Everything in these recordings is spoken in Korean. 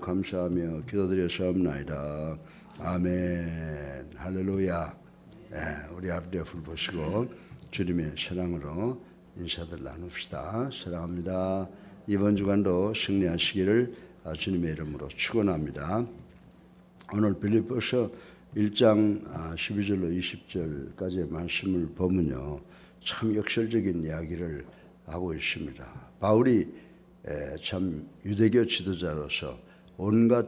감사하며 기도드렸사옵나이다. 아멘. 할렐루야. 우리 앞뒤 앞을 보시고 주님의 사랑으로 인사들 나눕시다. 사랑합니다. 이번 주간도 승리하시기를 주님의 이름으로 축원합니다. 오늘 빌립보서 1장 12절로 20절까지의 말씀을 보면요, 참 역설적인 이야기를 하고 있습니다. 바울이 참 유대교 지도자로서 온갖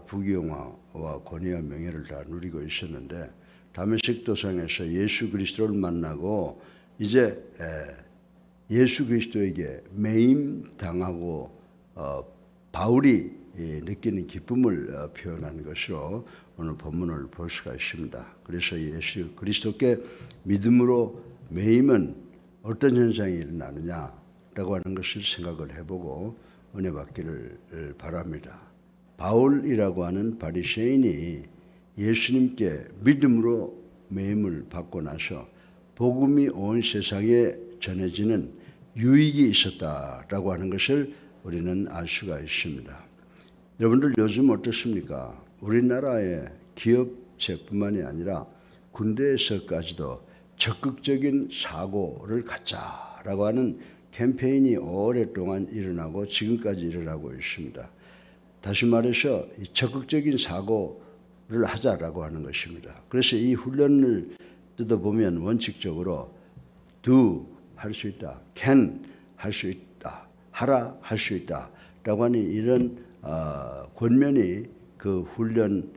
부귀영화와 권위와 명예를 다 누리고 있었는데 다메섹 도상에서 예수 그리스도를 만나고 이제 예수 그리스도에게 매임 당하고 바울이 느끼는 기쁨을 표현한 것으로 오늘 본문을 볼 수가 있습니다. 그래서 예수 그리스도께 믿음으로 매임은 어떤 현상이 일어나느냐라고 하는 것을 생각을 해보고 은혜 받기를 바랍니다. 바울이라고 하는 바리새인이 예수님께 믿음으로 매임을 받고 나서 복음이 온 세상에 전해지는 유익이 있었다라고 하는 것을 우리는 알 수가 있습니다. 여러분들 요즘 어떻습니까? 우리나라의 기업체뿐만이 아니라 군대에서까지도 적극적인 사고를 갖자라고 하는 캠페인이 오랫동안 일어나고 지금까지 일어나고 있습니다. 다시 말해서 적극적인 사고를 하자라고 하는 것입니다. 그래서 이 훈련을 뜯어보면 원칙적으로 do 할 수 있다, can 할 수 있다, 하라 할 수 있다 라고 하는 이런 권면이 그 훈련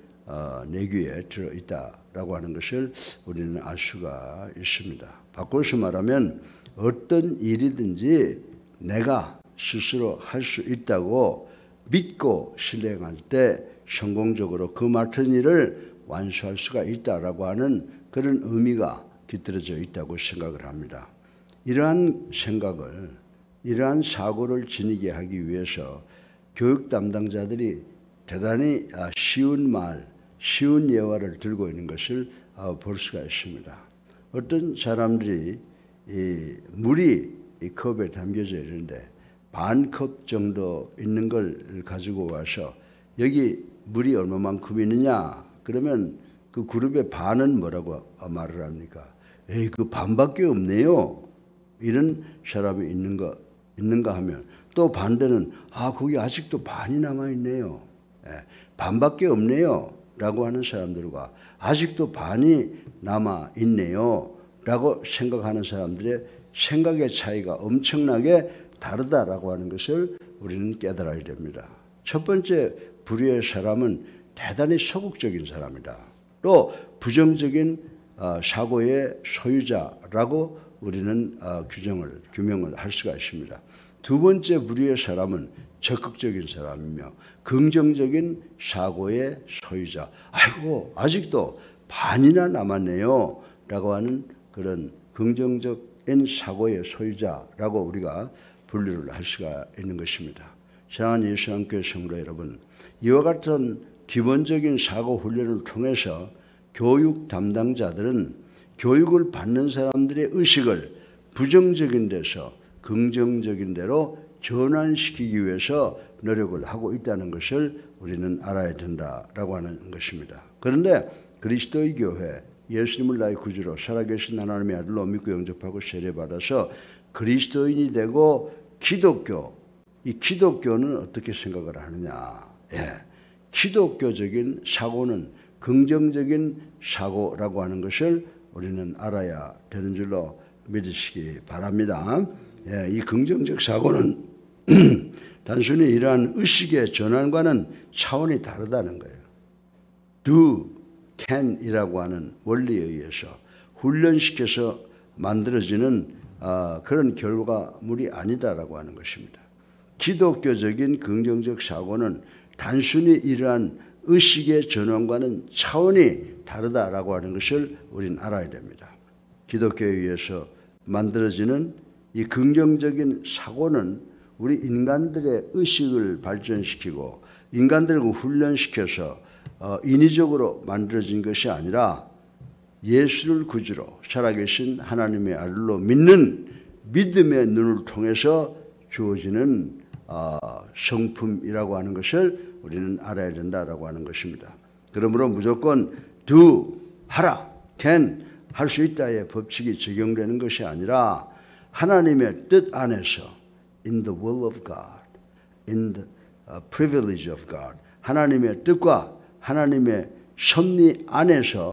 내규에 들어있다라고 하는 것을 우리는 알 수가 있습니다. 바꿔서 말하면 어떤 일이든지 내가 스스로 할 수 있다고 믿고 실행할 때 성공적으로 그 맡은 일을 완수할 수가 있다라고 하는 그런 의미가 깃들어져 있다고 생각을 합니다. 이러한 생각을, 이러한 사고를 지니게 하기 위해서 교육 담당자들이 대단히 쉬운 말, 쉬운 예화를 들고 있는 것을 볼 수가 있습니다. 어떤 사람들이 물이 이 컵에 담겨져 있는데 반 컵 정도 있는 걸 가지고 와서 여기 물이 얼마만큼 있느냐 그러면 그 그룹의 반은 뭐라고 말을 합니까? 에이, 그 반밖에 없네요. 이런 사람이 있는가 하면 또 반대는 거기 아직도 반이 남아있네요. 반밖에 없네요 라고 하는 사람들과 아직도 반이 남아있네요 라고 생각하는 사람들의 생각의 차이가 엄청나게 다르다라고 하는 것을 우리는 깨달아야 됩니다. 첫 번째 부류의 사람은 대단히 소극적인 사람이다. 또 부정적인 사고의 소유자라고 우리는 규명을 할 수가 있습니다. 두 번째 부류의 사람은 적극적인 사람이며 긍정적인 사고의 소유자. 아이고 아직도 반이나 남았네요 라고 하는 그런 긍정적인 사고의 소유자라고 우리가 분류를 할 수가 있는 것입니다. 사랑하는 예수님교회 성도 여러분, 이와 같은 기본적인 사고 훈련을 통해서 교육 담당자들은 교육을 받는 사람들의 의식을 부정적인 데서 긍정적인 데로 전환시키기 위해서 노력을 하고 있다는 것을 우리는 알아야 된다라고 하는 것입니다. 그런데 그리스도의 교회, 예수님을 나의 구주로 살아계신 하나님의 아들로 믿고 영접하고 세례받아서 그리스도인이 되고 이 기독교는 어떻게 생각을 하느냐? 기독교적인 사고는 긍정적인 사고라고 하는 것을 우리는 알아야 되는 줄로 믿으시기 바랍니다. 이 긍정적 사고는 단순히 이러한 의식의 전환과는 차원이 다르다는 거예요. do, can이라고 하는 원리에 의해서 훈련시켜서 만들어지는 그런 결과물이 아니다라고 하는 것입니다. 기독교적인 긍정적 사고는 단순히 이러한 의식의 전환과는 차원이 다르다라고 하는 것을 우리는 알아야 됩니다. 기독교에 의해서 만들어지는 이 긍정적인 사고는 우리 인간들의 의식을 발전시키고 인간들을 훈련시켜서 인위적으로 만들어진 것이 아니라 예수를 구주로 살아계신 하나님의 아들로 믿는 믿음의 눈을 통해서 주어지는 성품이라고 하는 것을 우리는 알아야 된다라고 하는 것입니다. 그러므로 무조건 do, 하라, can, 할 수 있다의 법칙이 적용되는 것이 아니라 하나님의 뜻 안에서 in the will of God, in the privilege of God, 하나님의 뜻과 하나님의 섭리 안에서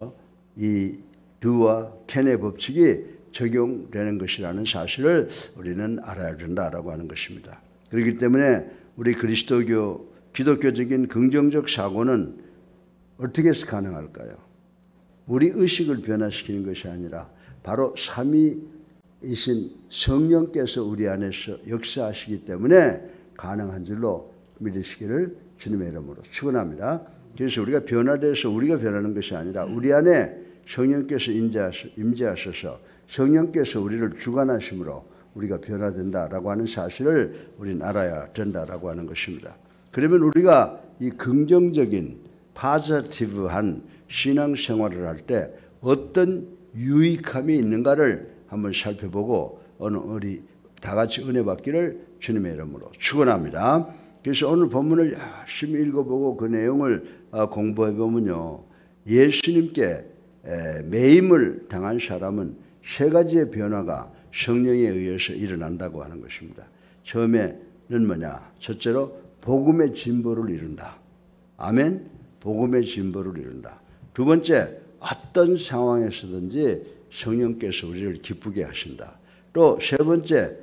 이 do와 can의 법칙이 적용되는 것이라는 사실을 우리는 알아야 된다라고 하는 것입니다. 그렇기 때문에 우리 그리스도교, 기독교적인 긍정적 사고는 어떻게 해서 가능할까요? 우리 의식을 변화시키는 것이 아니라 바로 삼위이신 성령께서 우리 안에서 역사하시기 때문에 가능한 줄로 믿으시기를 주님의 이름으로 축원합니다. 그래서 우리가 변화돼서 우리가 변하는 것이 아니라 우리 안에 성령께서 임재하셔서 성령께서 우리를 주관하심으로 우리가 변화된다라고 하는 사실을 우리는 알아야 된다라고 하는 것입니다. 그러면 우리가 이 긍정적인 파지티브한 신앙생활을 할 때 어떤 유익함이 있는가를 한번 살펴보고 오늘 우리 다 같이 은혜 받기를 주님의 이름으로 축원합니다. 그래서 오늘 본문을 열심히 읽어보고 그 내용을 공부해보면요, 예수님께 매임을 당한 사람은 세 가지의 변화가 성령에 의해서 일어난다고 하는 것입니다. 처음에는 뭐냐? 첫째로 복음의 진보를 이룬다. 아멘. 복음의 진보를 이룬다. 두 번째, 어떤 상황에서든지 성령께서 우리를 기쁘게 하신다. 또 세 번째,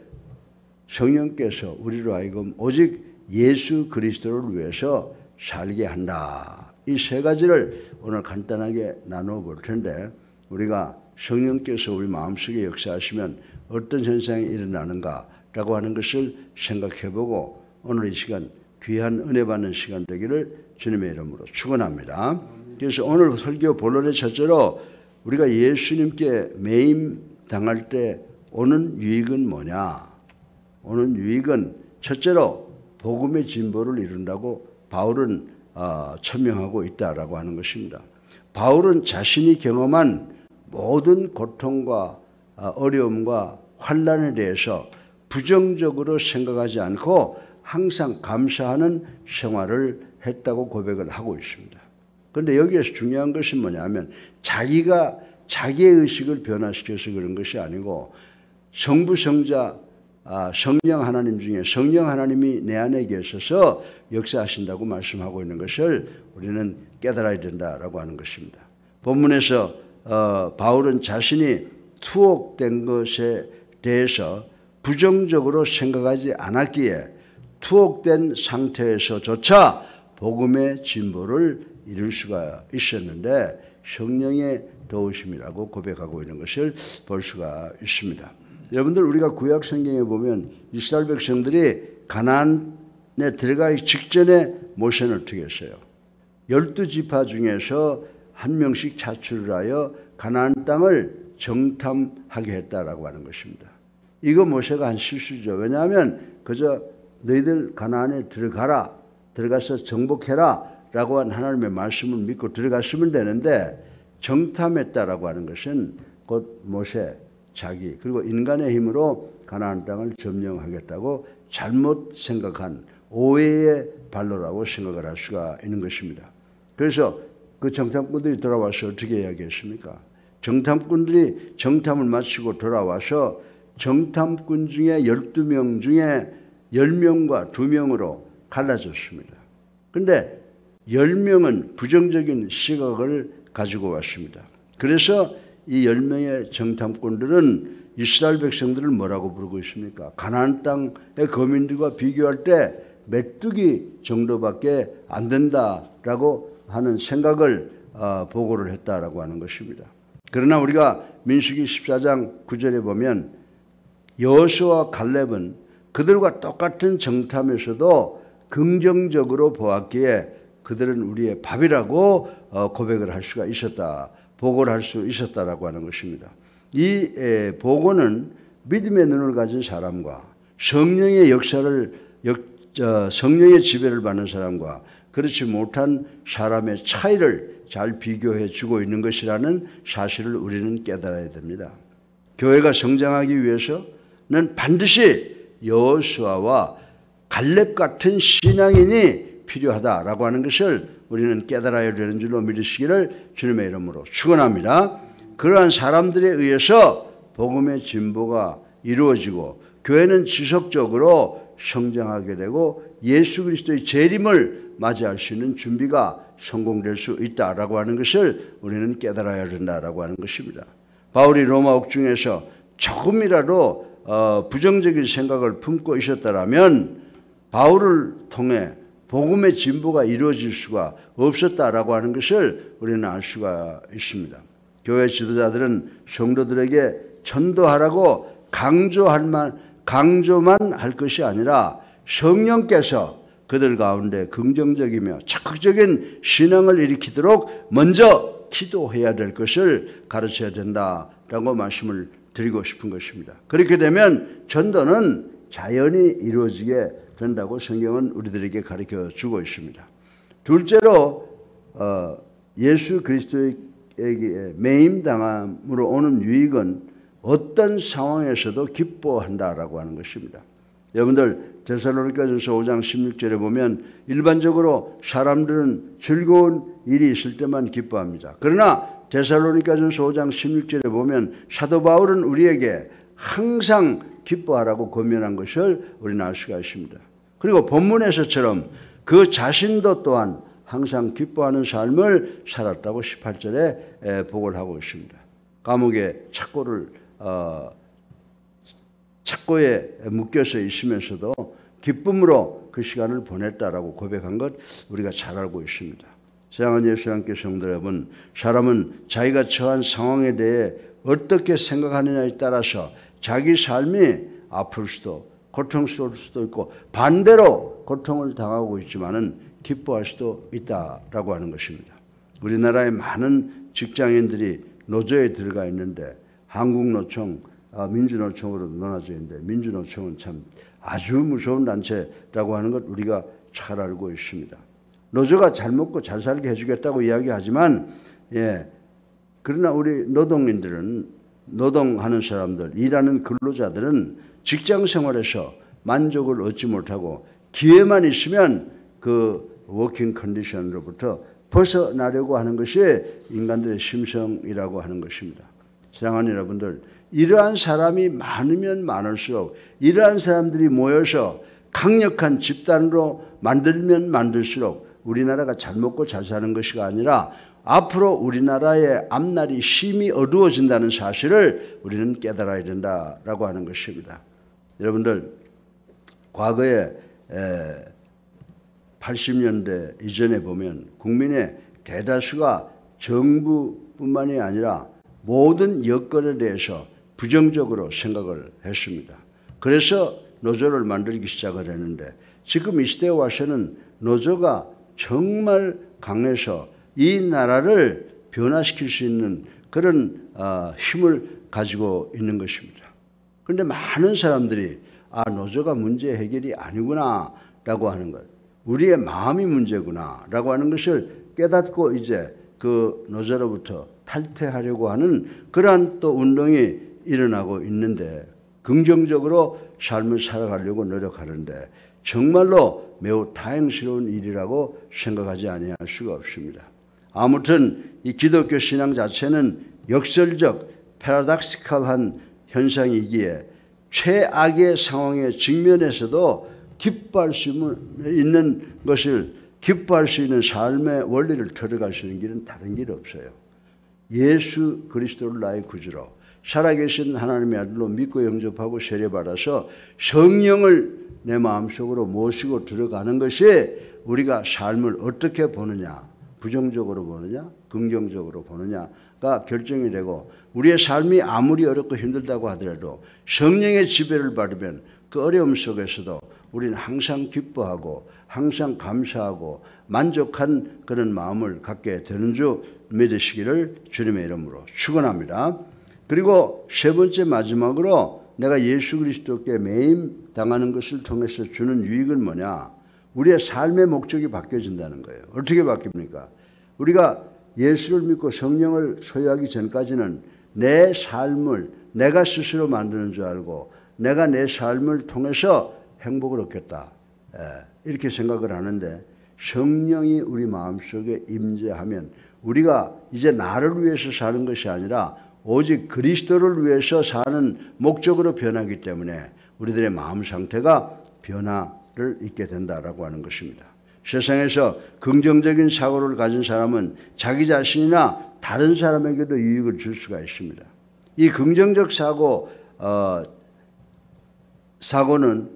성령께서 우리로 하여금 오직 예수 그리스도를 위해서 살게 한다. 이 세 가지를 오늘 간단하게 나누어 볼 텐데, 우리가 성령께서 우리 마음속에 역사하시면 어떤 현상이 일어나는가라고 하는 것을 생각해보고 오늘 이 시간 귀한 은혜 받는 시간 되기를 주님의 이름으로 축원합니다. 그래서 오늘 설교 본론의 첫째로 우리가 예수님께 매임 당할 때 오는 유익은 뭐냐? 오는 유익은 첫째로 복음의 진보를 이룬다고 바울은 천명하고 있다라고 하는 것입니다. 바울은 자신이 경험한 모든 고통과 어려움과 환난에 대해서 부정적으로 생각하지 않고 항상 감사하는 생활을 했다고 고백을 하고 있습니다. 그런데 여기에서 중요한 것은 뭐냐면 자기가 자기의 의식을 변화시켜서 그런 것이 아니고 성부, 성자, 성령 하나님 중에 성령 하나님이 내 안에 계셔서 역사하신다고 말씀하고 있는 것을 우리는 깨달아야 된다라고 하는 것입니다. 본문에서 바울은 자신이 투옥된 것에 대해서 부정적으로 생각하지 않았기에 투옥된 상태에서조차 복음의 진보를 이룰 수가 있었는데 성령의 도우심이라고 고백하고 있는 것을 볼 수가 있습니다. 여러분들, 우리가 구약 성경에 보면 이스라엘 백성들이 가나안에 들어가기 직전에 모세는 어떻게 했어요? 12지파 중에서 한 명씩 차출을 하여 가나안 땅을 정탐하게 했다라고 하는 것입니다. 이거 모세가 한 실수죠. 왜냐하면 그저 너희들 가나안에 들어가서 정복해라 라고 한 하나님의 말씀을 믿고 들어갔으면 되는데, 정탐했다라고 하는 것은 곧 모세 자기 그리고 인간의 힘으로 가나안 땅을 점령하겠다고 잘못 생각한 오해의 발로라고 생각을 할 수가 있는 것입니다. 그래서 그 정탐꾼들이 돌아와서 어떻게 이야기했습니까? 정탐꾼들이 정탐을 마치고 돌아와서 정탐꾼 중에 12명 중에 10명과 2명으로 갈라졌습니다. 그런데 10명은 부정적인 시각을 가지고 왔습니다. 그래서 이 10명의 정탐꾼들은 이스라엘 백성들을 뭐라고 부르고 있습니까? 가나안 땅의 거민들과 비교할 때 메뚜기 정도밖에 안 된다라고 하는 생각을 보고를 했다라고 하는 것입니다. 그러나 우리가 민수기 14장 9절에 보면 여호수아와 갈렙은 그들과 똑같은 정탐에서도 긍정적으로 보았기에 그들은 우리의 밥이라고 고백을 할 수가 있었다, 보고를 할 수 있었다라고 하는 것입니다. 이 보고는 믿음의 눈을 가진 사람과 성령의 역사를 성령의 지배를 받는 사람과 그렇지 못한 사람의 차이를 잘 비교해 주고 있는 것이라는 사실을 우리는 깨달아야 됩니다. 교회가 성장하기 위해서는 반드시 여호수아와 갈렙 같은 신앙인이 필요하다라고 하는 것을 우리는 깨달아야 되는 줄로 믿으시기를 주님의 이름으로 축원합니다. 그러한 사람들에 의해서 복음의 진보가 이루어지고 교회는 지속적으로 성장하게 되고 예수 그리스도의 재림을 맞이할 수 있는 준비가 성공될 수 있다라고 하는 것을 우리는 깨달아야 된다라고 하는 것입니다. 바울이 로마 옥중에서 조금이라도 부정적인 생각을 품고 있었다라면 바울을 통해 복음의 진보가 이루어질 수가 없었다라고 하는 것을 우리는 알 수가 있습니다. 교회 지도자들은 성도들에게 전도하라고 강조만 할 것이 아니라 성령께서 그들 가운데 긍정적이며 적극적인 신앙을 일으키도록 먼저 기도해야 될 것을 가르쳐야 된다라고 말씀을 드리고 싶은 것입니다. 그렇게 되면 전도는 자연히 이루어지게 된다고 성경은 우리들에게 가르쳐 주고 있습니다. 둘째로 예수 그리스도에게 매임당함으로 오는 유익은 어떤 상황에서도 기뻐한다라고 하는 것입니다. 여러분들 데살로니가전서 5장 16절에 보면 일반적으로 사람들은 즐거운 일이 있을 때만 기뻐합니다. 그러나 데살로니가전서 5장 16절에 보면 사도 바울은 우리에게 항상 기뻐하라고 권면한 것을 우리는 알 수가 있습니다. 그리고 본문에서처럼 그 자신도 또한 항상 기뻐하는 삶을 살았다고 18절에 보고를 하고 있습니다. 감옥에 착고에 묶여서 있으면서도 기쁨으로 그 시간을 보냈다라고 고백한 것 우리가 잘 알고 있습니다. 사랑하는 예수 함께 성도 여러분, 사람은 자기가 처한 상황에 대해 어떻게 생각하느냐에 따라서 자기 삶이 아플 수도 고통스러울 수도 있고 반대로 고통을 당하고 있지만은 기뻐할 수도 있다라고 하는 것입니다. 우리나라의 많은 직장인들이 노조에 들어가 있는데 한국노총, 민주노총으로 나눠져 있는데 민주노총은 참 아주 무서운 단체라고 하는 것 우리가 잘 알고 있습니다. 노조가 잘 먹고 잘 살게 해주겠다고 이야기하지만 그러나 우리 노동인들은 노동하는 사람들, 일하는 근로자들은 직장 생활에서 만족을 얻지 못하고 기회만 있으면 그 워킹 컨디션으로부터 벗어나려고 하는 것이 인간들의 심성이라고 하는 것입니다. 사랑하는 여러분들, 이러한 사람이 많으면 많을수록 이러한 사람들이 모여서 강력한 집단으로 만들면 만들수록 우리나라가 잘 먹고 잘 사는 것이 아니라 앞으로 우리나라의 앞날이 심히 어두워진다는 사실을 우리는 깨달아야 된다라고 하는 것입니다. 여러분들, 과거에 80년대 이전에 보면 국민의 대다수가 정부뿐만이 아니라 모든 여건에 대해서 부정적으로 생각을 했습니다. 그래서 노조를 만들기 시작을 했는데 지금 이 시대에 와서는 노조가 정말 강해서 이 나라를 변화시킬 수 있는 그런 힘을 가지고 있는 것입니다. 그런데 많은 사람들이 노조가 문제 해결이 아니구나 라고 하는 것, 우리의 마음이 문제구나 라고 하는 것을 깨닫고 이제 그 노조로부터 탈퇴하려고 하는 그러한 또 운동이 일어나고 있는데 긍정적으로 삶을 살아가려고 노력하는데 정말로 매우 다행스러운 일이라고 생각하지 아니할 수가 없습니다. 아무튼 이 기독교 신앙 자체는 역설적 패러닥시컬한 현상이기에 최악의 상황에 직면해서도 기뻐할 수 있는 것을 기뻐할 수 있는 삶의 원리를 들어갈 수 있는 길은 다른 길 없어요. 예수 그리스도를 나의 구주로 살아계신 하나님의 아들로 믿고 영접하고 세례받아서 성령을 내 마음속으로 모시고 들어가는 것이 우리가 삶을 어떻게 보느냐, 부정적으로 보느냐, 긍정적으로 보느냐가 결정이 되고 우리의 삶이 아무리 어렵고 힘들다고 하더라도 성령의 지배를 받으면 그 어려움 속에서도 우리는 항상 기뻐하고 항상 감사하고 만족한 그런 마음을 갖게 되는 줄 믿으시기를 주님의 이름으로 축원합니다. 그리고 세 번째 마지막으로 내가 예수 그리스도께 매임 당하는 것을 통해서 주는 유익은 뭐냐? 우리의 삶의 목적이 바뀌어진다는 거예요. 어떻게 바뀝니까? 우리가 예수를 믿고 성령을 소유하기 전까지는 내 삶을 내가 스스로 만드는 줄 알고 내가 내 삶을 통해서 행복을 얻겠다. 이렇게 생각을 하는데 성령이 우리 마음속에 임재하면 우리가 이제 나를 위해서 사는 것이 아니라 오직 그리스도를 위해서 사는 목적으로 변하기 때문에 우리들의 마음 상태가 변화를 있게 된다라고 하는 것입니다. 세상에서 긍정적인 사고를 가진 사람은 자기 자신이나 다른 사람에게도 유익을 줄 수가 있습니다. 이 긍정적 사고는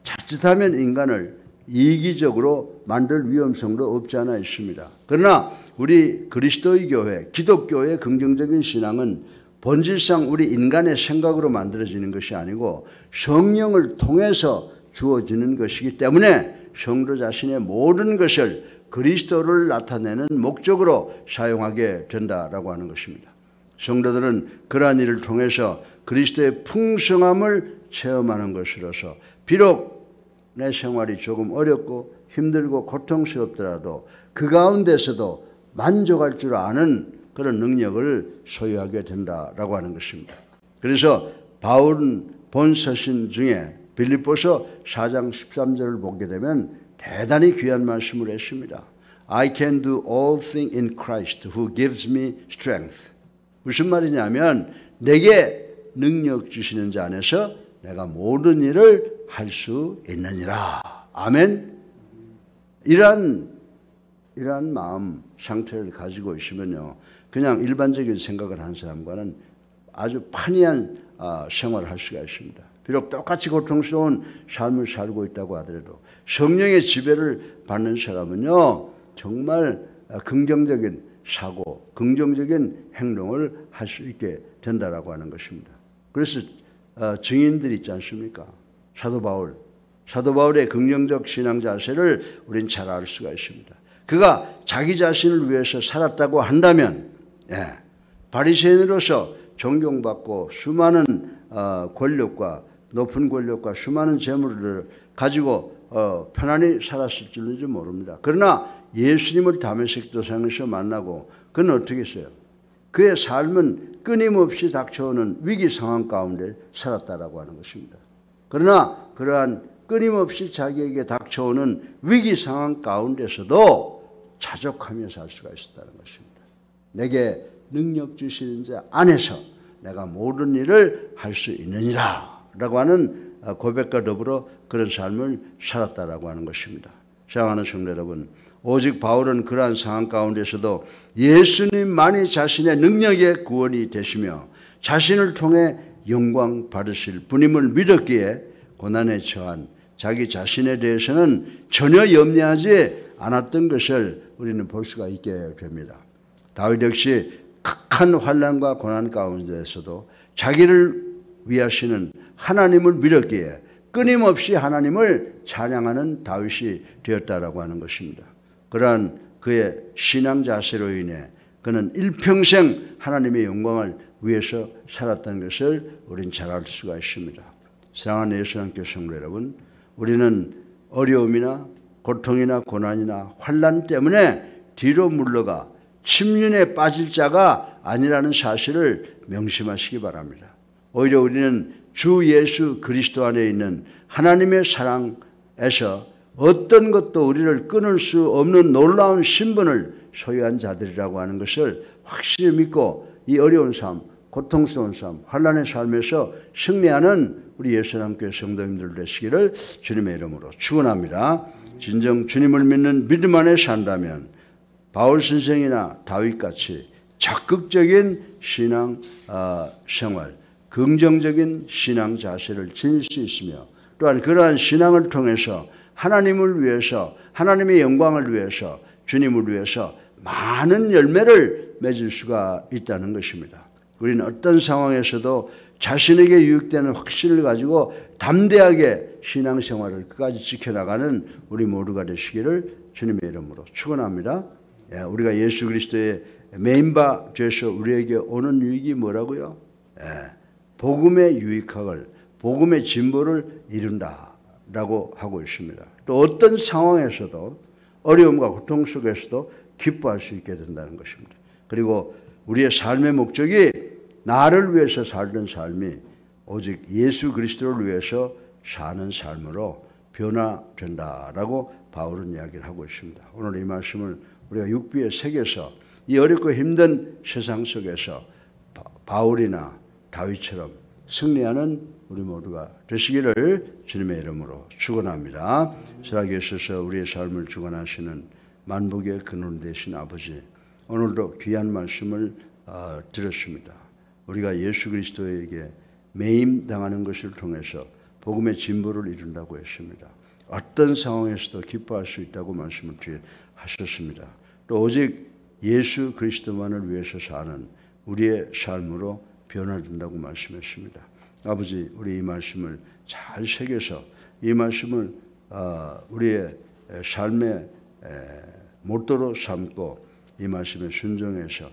자칫하면 인간을 이기적으로 만들 위험성도 없지 않아 있습니다. 그러나 우리 그리스도의 교회, 기독교의 긍정적인 신앙은 본질상 우리 인간의 생각으로 만들어지는 것이 아니고 성령을 통해서 주어지는 것이기 때문에 성도 자신의 모든 것을 그리스도를 나타내는 목적으로 사용하게 된다라고 하는 것입니다. 성도들은 그러한 일을 통해서 그리스도의 풍성함을 체험하는 것으로서 비록 내 생활이 조금 어렵고 힘들고 고통스럽더라도 그 가운데서도 만족할 줄 아는 그런 능력을 소유하게 된다라고 하는 것입니다. 그래서 바울은 본 서신 중에 빌립보서 4장 13절을 보게 되면 대단히 귀한 말씀을 했습니다. I can do all things in Christ who gives me strength. 무슨 말이냐면 내게 능력 주시는 자 안에서 내가 모든 일을 할 수 있느니라. 아멘. 이러한 마음 상태를 가지고 있으면요, 그냥 일반적인 생각을 하는 사람과는 아주 판이한 생활을 할 수가 있습니다. 비록 똑같이 고통스러운 삶을 살고 있다고 하더라도 성령의 지배를 받는 사람은요, 정말 긍정적인 사고, 긍정적인 행동을 할 수 있게 된다라고 하는 것입니다. 그래서 증인들이 있지 않습니까? 사도 바울의 긍정적 신앙 자세를 우리는 잘 알 수가 있습니다. 그가 자기 자신을 위해서 살았다고 한다면, 바리새인으로서 존경받고 수많은 권력과 높은 권력과 수많은 재물을 가지고 편안히 살았을 줄인지 모릅니다. 그러나 예수님을 다메섹 도상에서 만나고 그는 어떻게 했어요? 그의 삶은 끊임없이 닥쳐오는 위기 상황 가운데 살았다라고 하는 것입니다. 그러나 그러한 끊임없이 자기에게 닥쳐오는 위기 상황 가운데서도 자족하며 살 수가 있었다는 것입니다. 내게 능력 주시는 자 안에서 내가 모든 일을 할 수 있느니라 라고 하는 고백과 더불어 그런 삶을 살았다라고 하는 것입니다. 사랑하는 성도 여러분, 오직 바울은 그러한 상황 가운데서도 예수님만이 자신의 능력의 구원이 되시며 자신을 통해 영광 받으실 분임을 믿었기에 고난에 처한 자기 자신에 대해서는 전혀 염려하지 않았던 것을 우리는 볼 수가 있게 됩니다. 다윗 역시 극한 환난과 고난 가운데서도 자기를 위하시는 하나님을 믿었기에 끊임없이 하나님을 찬양하는 다윗이 되었다라고 하는 것입니다. 그러한 그의 신앙 자세로 인해 그는 일평생 하나님의 영광을 위해서 살았다는 것을 우리는 잘 알 수가 있습니다. 사랑하는 예수님께 성도 여러분, 우리는 어려움이나 고통이나 고난이나 환난 때문에 뒤로 물러가 침륜에 빠질 자가 아니라는 사실을 명심하시기 바랍니다. 오히려 우리는 주 예수 그리스도 안에 있는 하나님의 사랑에서 어떤 것도 우리를 끊을 수 없는 놀라운 신분을 소유한 자들이라고 하는 것을 확실히 믿고 이 어려운 삶, 고통스러운 삶, 환난의 삶에서 승리하는 우리 예수님께 성도님들 되시기를 주님의 이름으로 축원합니다. 진정 주님을 믿는 믿음 안에 산다면 바울 선생이나 다윗같이 적극적인 신앙 생활, 긍정적인 신앙 자세를 지닐 수 있으며 또한 그러한 신앙을 통해서 하나님을 위해서, 하나님의 영광을 위해서, 주님을 위해서 많은 열매를 맺을 수가 있다는 것입니다. 우리는 어떤 상황에서도 자신에게 유익되는 확신을 가지고 담대하게 신앙생활을 끝까지 지켜나가는 우리 모두가 되시기를 주님의 이름으로 축원합니다. 우리가 예수 그리스도의 메인바 되어서 우리에게 오는 유익이 뭐라고요? 복음의 유익학을, 복음의 진보를 이룬다라고 하고 있습니다. 또 어떤 상황에서도 어려움과 고통 속에서도 기뻐할 수 있게 된다는 것입니다. 그리고 우리의 삶의 목적이 나를 위해서 살던 삶이 오직 예수 그리스도를 위해서 사는 삶으로 변화된다라고 바울은 이야기를 하고 있습니다. 오늘 이 말씀을 우리가 육비에 새겨서 이 어렵고 힘든 세상 속에서 바울이나 다윗처럼 승리하는 우리 모두가 되시기를 주님의 이름으로 축원합니다. 살아계에 있어서 우리의 삶을 주관하시는 만복의 근원 되신 아버지, 오늘도 귀한 말씀을 들었습니다. 우리가 예수 그리스도에게 매임당하는 것을 통해서 복음의 진보를 이룬다고 했습니다. 어떤 상황에서도 기뻐할 수 있다고 말씀을 하셨습니다. 또 오직 예수 그리스도만을 위해서 사는 우리의 삶으로 변화된다고 말씀했습니다. 아버지, 우리 이 말씀을 잘 새겨서 이 말씀을 우리의 삶의 모토로 삼고 이 말씀에 순종해서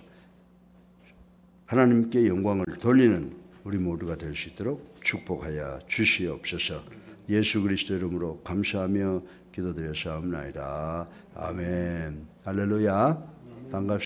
하나님께 영광을 돌리는 우리 모두가 될 수 있도록 축복하여 주시옵소서. 예수 그리스도 이름으로 감사하며 기도드려 사옵나이다. 아멘. 할렐루야. 반갑습니다.